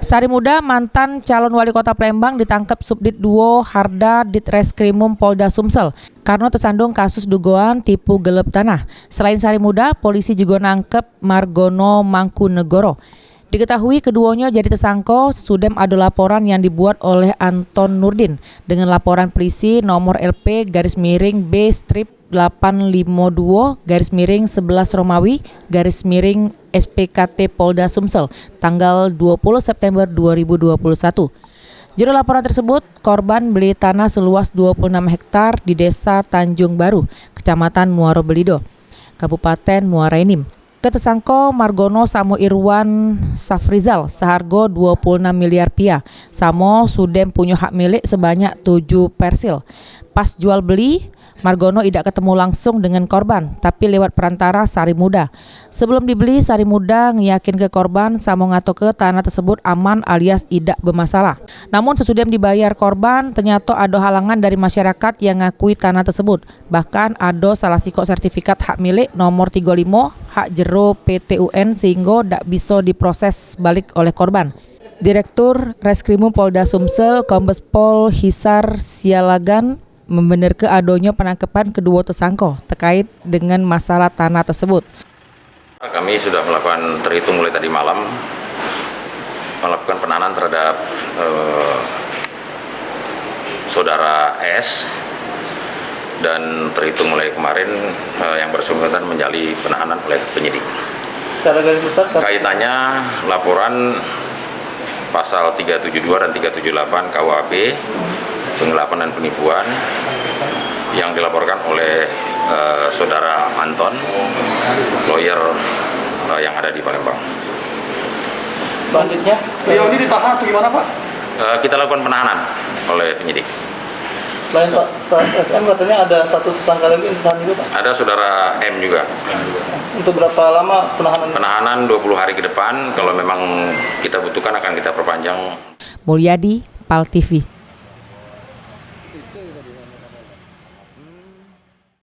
Sari Muda, mantan calon wali kota Palembang, ditangkap Subdit Duo Harda Ditreskrimum Polda Sumsel karena tersandung kasus dugaan tipu gelap tanah. Selain Sari Muda, polisi juga nangkep Margono Mangkunegoro. Diketahui keduanya jadi tersangka sesudem ada laporan yang dibuat oleh Anton Nurdin dengan laporan polisi nomor LP _B strip 852 _11 Romawi _SPKT Polda Sumsel tanggal 20 September 2021. Juru laporan tersebut, korban beli tanah seluas 26 hektar di Desa Tanjung Baru, Kecamatan Muaro Belido, Kabupaten Muara Enim. Tersangka Margono Samo Irwan Safrizal seharga 26 miliar rupiah. Samo sudem punya hak milik sebanyak 7 persil. Pas jual beli, Margono tidak ketemu langsung dengan korban, tapi lewat perantara Sari Muda. Sebelum dibeli, Sari Muda ngeyakin ke korban Samo ngato ke tanah tersebut aman alias tidak bermasalah. Namun sesudah dibayar korban, ternyata ada halangan dari masyarakat yang ngakui tanah tersebut. Bahkan ada salah sikok sertifikat hak milik nomor 35 hak jero PTUN sehingga tidak bisa diproses balik oleh korban. Direktur Reskrimum Polda Sumsel Kombes Pol Hisar Sialagan membenarkan adanya penangkapan kedua tersangka terkait dengan masalah tanah tersebut. Kami sudah melakukan terhitung mulai tadi malam melakukan penahanan terhadap saudara S dan terhitung mulai kemarin yang bersangkutan menjalani penahanan oleh penyidik. Secara garis besar kaitannya laporan pasal 372 dan 378 KUHP penggelapan dan penipuan yang dilaporkan oleh saudara Anton, lawyer yang ada di Palembang. Selanjutnya, beliau ini ditahan atau gimana Pak? Kita lakukan penahanan oleh penyidik. Selain Pak SM katanya ada satu tersangka lagi yang ditahan juga Pak? Ada saudara M juga. Untuk berapa lama penahanan? Penahanan 20 hari ke depan, kalau memang kita butuhkan akan kita perpanjang. Mulyadi, PAL TV.